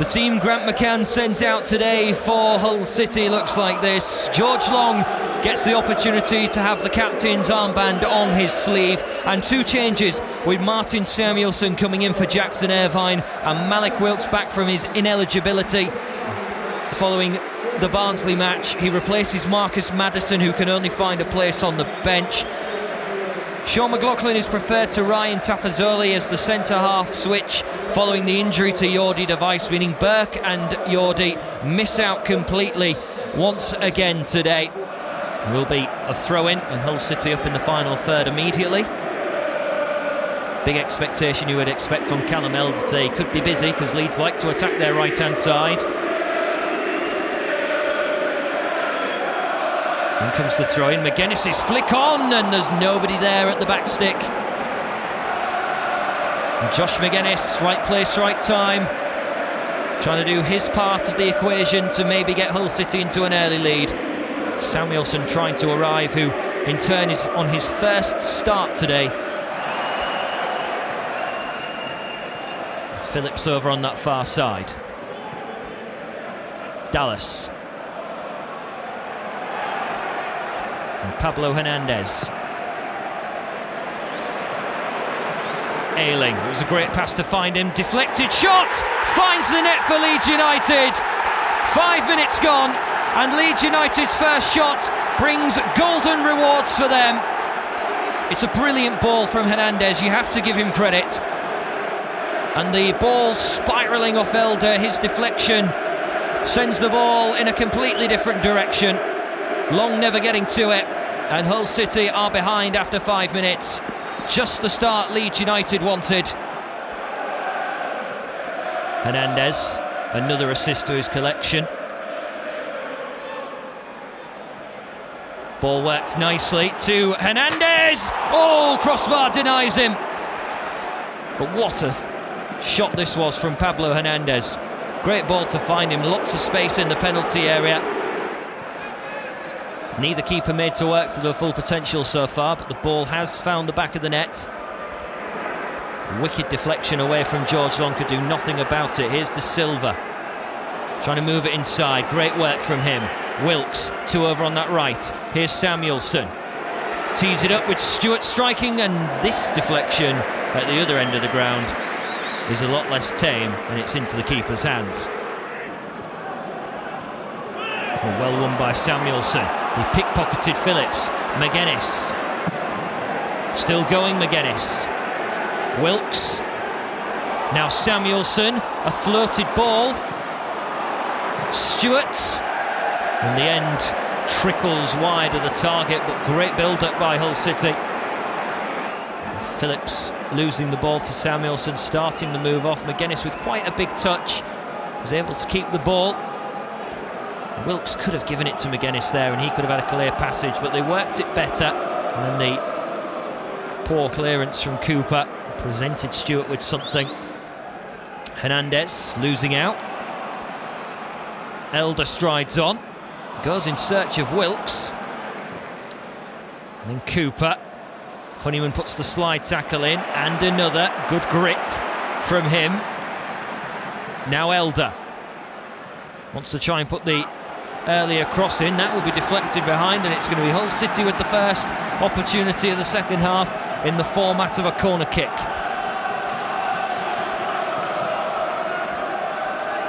The team Grant McCann sends out today for Hull City looks like this. George Long gets the opportunity to have the captain's armband on his sleeve, and two changes with Martin Samuelsson coming in for Jackson Irvine and Malik Wilkes back from his ineligibility following the Barnsley match. He replaces Marcus Maddison, who can only find a place on the bench. Sean McLaughlin is preferred to Ryan Tafazoli as the centre-half switch following the injury to Jordi de Wijs, meaning Burke and Jordi miss out completely once again today. There will be a throw-in and Hull City up in the final third immediately. Big expectation you would expect on Callum Elder today. Could be busy because Leeds like to attack their right-hand side. In comes the throw-in. McGuinness's flick on, and there's nobody there at the back stick. And Josh McGuinness, right place, right time, trying to do his part of the equation to maybe get Hull City into an early lead. Samuelsson trying to arrive, who in turn is on his first start today. Phillips over on that far side. Dallas. And Pablo Hernandez. Ayling, it was a great pass to find him. Deflected shot, finds the net for Leeds United. 5 minutes gone, and Leeds United's first shot brings golden rewards for them. It's a brilliant ball from Hernandez, you have to give him credit. And the ball spiralling off Elder, his deflection sends the ball in a completely different direction. Long never getting to it, and Hull City are behind after 5 minutes. Just the start Leeds United wanted. Hernandez, another assist to his collection. Ball worked nicely to Hernandez. Oh, crossbar denies him. But what a shot this was from Pablo Hernandez. Great ball to find him, lots of space in the penalty area. Neither keeper made to work to their full potential so far, but the ball has found the back of the net. Wicked deflection away from George Long, could do nothing about it. Here's De Silva trying to move it inside. Great work from him. Wilkes, two over on that right. Here's Samuelsson. Tees it up with Stewart striking, and this deflection at the other end of the ground is a lot less tame, and it's into the keeper's hands. Well won by Samuelsson. He pickpocketed Phillips. McGuinness. Still going, McGuinness. Wilkes. Now Samuelsson. A floated ball. Stewart. In the end, trickles wide of the target, but great build-up by Hull City. Phillips losing the ball to Samuelsson, starting the move off. McGuinness with quite a big touch. Was able to keep the ball. Wilkes could have given it to McGuinness there, and he could have had a clear passage, but they worked it better. And then the poor clearance from Cooper presented Stewart with something. Hernandez losing out. Elder strides on, goes in search of Wilkes. And then Cooper. Honeyman puts the slide tackle in, and another good grit from him. Now Elder wants to try and put the earlier cross in. That will be deflected behind, and it's going to be Hull City with the first opportunity of the second half in the format of a corner kick.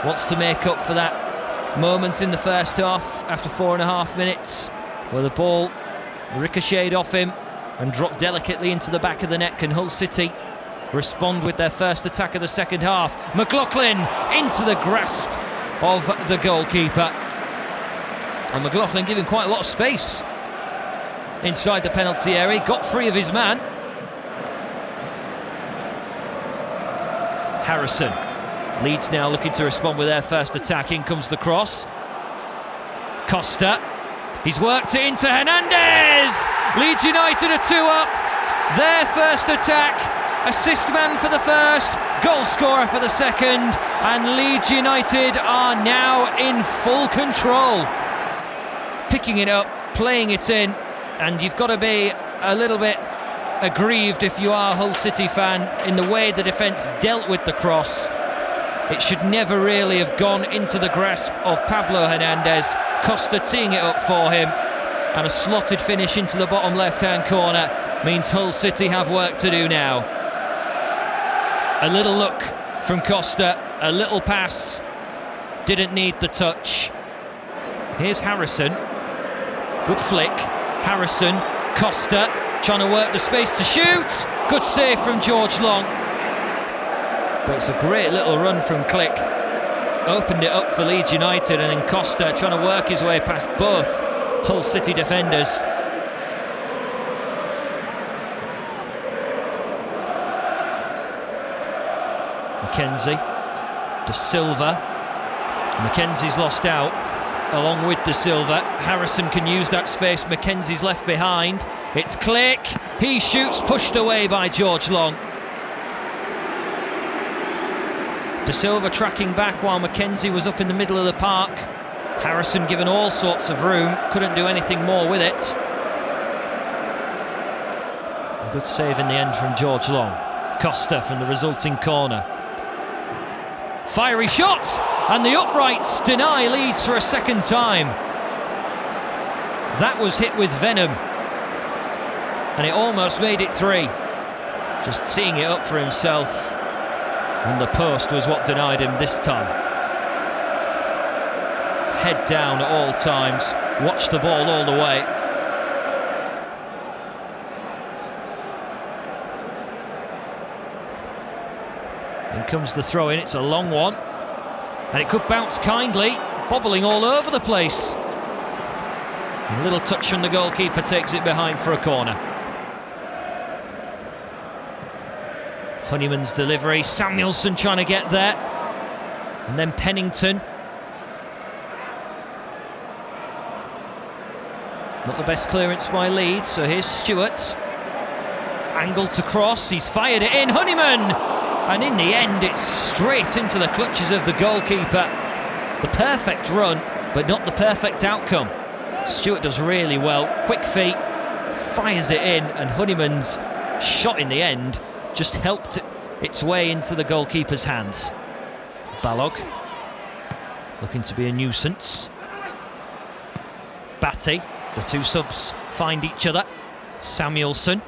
Wants to make up for that moment in the first half after 4.5 minutes where the ball ricocheted off him and dropped delicately into the back of the net. Can Hull City respond with their first attack of the second half? McLaughlin into the grasp of the goalkeeper, and McLaughlin giving quite a lot of space inside the penalty area. Got free of his man. Harrison. Leeds now looking to respond with their first attack. In comes the cross. Costa. He's worked it into Hernandez. Leeds United are 2 up. Their first attack. Assist man for the first, goal scorer for the second, and Leeds United are now in full control. Picking it up, playing it in, and you've got to be a little bit aggrieved if you are a Hull City fan in the way the defence dealt with the cross. It should never really have gone into the grasp of Pablo Hernandez. Costa teeing it up for him, and a slotted finish into the bottom left-hand corner means Hull City have work to do now. A little look from Costa, a little pass, didn't need the touch. Here's Harrison, good flick, Harrison, Costa trying to work the space to shoot, good save from George Long. But it's a great little run from Click, opened it up for Leeds United, and then Costa trying to work his way past both Hull City defenders. McKenzie, De Silva, McKenzie's lost out along with De Silva. Harrison can use that space, McKenzie's left behind. It's Click, he shoots, pushed away by George Long. De Silva tracking back while McKenzie was up in the middle of the park. Harrison given all sorts of room, couldn't do anything more with it. A good save in the end from George Long. Costa from the resulting corner. Fiery shot, and the uprights deny Leeds for a second time. That was hit with venom, and it almost made it 3. Just teeing it up for himself, and the post was what denied him this time. Head down at all times, watch the ball all the way. In comes the throw in, it's a long one, and it could bounce kindly, bobbling all over the place. A little touch from the goalkeeper takes it behind for a corner. Honeyman's delivery, Samuelson trying to get there, and then Pennington. Not the best clearance by Leeds, so here's Stewart. Angle to cross, he's fired it in, Honeyman! And in the end, it's straight into the clutches of the goalkeeper. The perfect run, but not the perfect outcome. Stewart does really well, quick feet, fires it in, and Honeyman's shot in the end just helped its way into the goalkeeper's hands. Balog, looking to be a nuisance. Batty, the two subs find each other. Samuelson,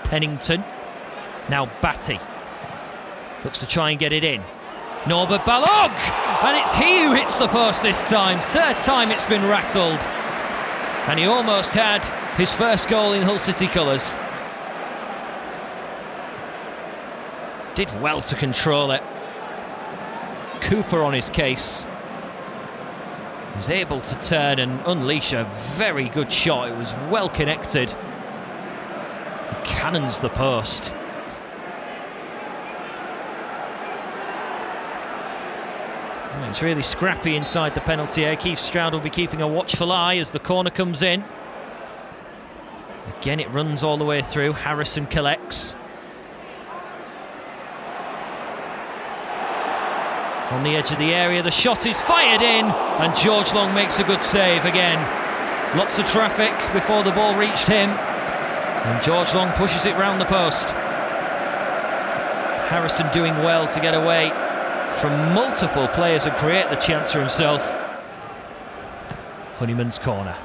Pennington, now Batty. Looks to try and get it in. Norbert Balog! And it's he who hits the post this time. Third time it's been rattled. And he almost had his first goal in Hull City colours. Did well to control it. Cooper on his case. Was able to turn and unleash a very good shot. It was well connected. He cannons the post. It's really scrappy inside the penalty area. Keith Stroud will be keeping a watchful eye as the corner comes in. Again, it runs all the way through. Harrison collects. On the edge of the area, the shot is fired in, and George Long makes a good save again. Lots of traffic before the ball reached him, and George Long pushes it round the post. Harrison doing well to get away from multiple players and create the chance for himself. Honeyman's corner.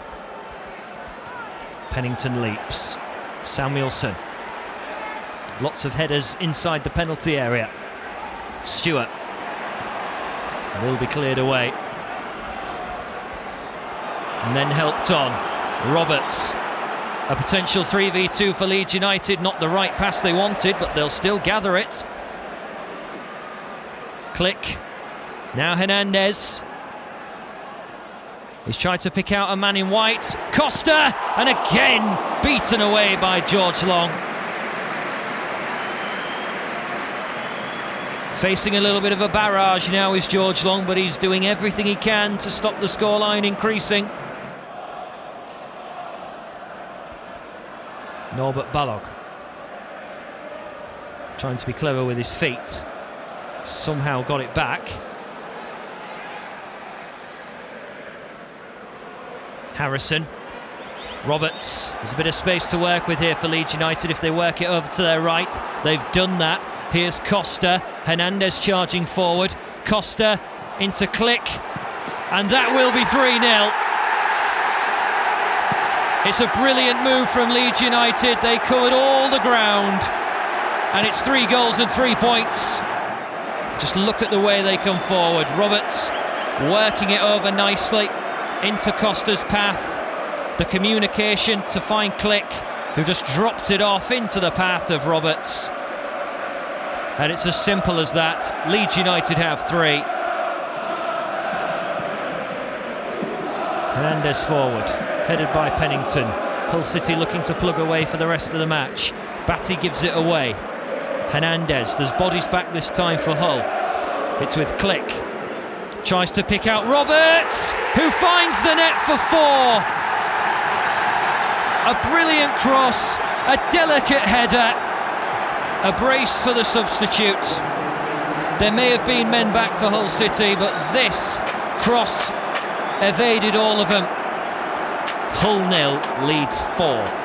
Pennington leaps. Samuelson. Lots of headers inside the penalty area. Stewart will be cleared away. And then helped on. Roberts. A potential 3v2 for Leeds United. Not the right pass they wanted, but they'll still gather it. Click. Now Hernandez. He's tried to pick out a man in white. Costa! And again beaten away by George Long. Facing a little bit of a barrage now is George Long, but he's doing everything he can to stop the scoreline increasing. Norbert Balog. Trying to be clever with his feet. Somehow got it back. Harrison. Roberts, there's a bit of space to work with here for Leeds United if they work it over to their right. They've done that. Here's Costa, Hernandez charging forward. Costa into Click, and that will be 3-0. It's a brilliant move from Leeds United. They covered all the ground, and it's 3 goals and 3 points. Just look at the way they come forward. Roberts working it over nicely into Costa's path. The communication to find Click, who just dropped it off into the path of Roberts. And it's as simple as that. Leeds United have 3. Hernandez forward, headed by Pennington. Hull City looking to plug away for the rest of the match. Batty gives it away. Hernandez, there's bodies back this time for Hull. It's with Click. Tries to pick out Roberts, who finds the net for 4. A brilliant cross, a delicate header, a brace for the substitute. There may have been men back for Hull City, but this cross evaded all of them. Hull 0, Leeds 4.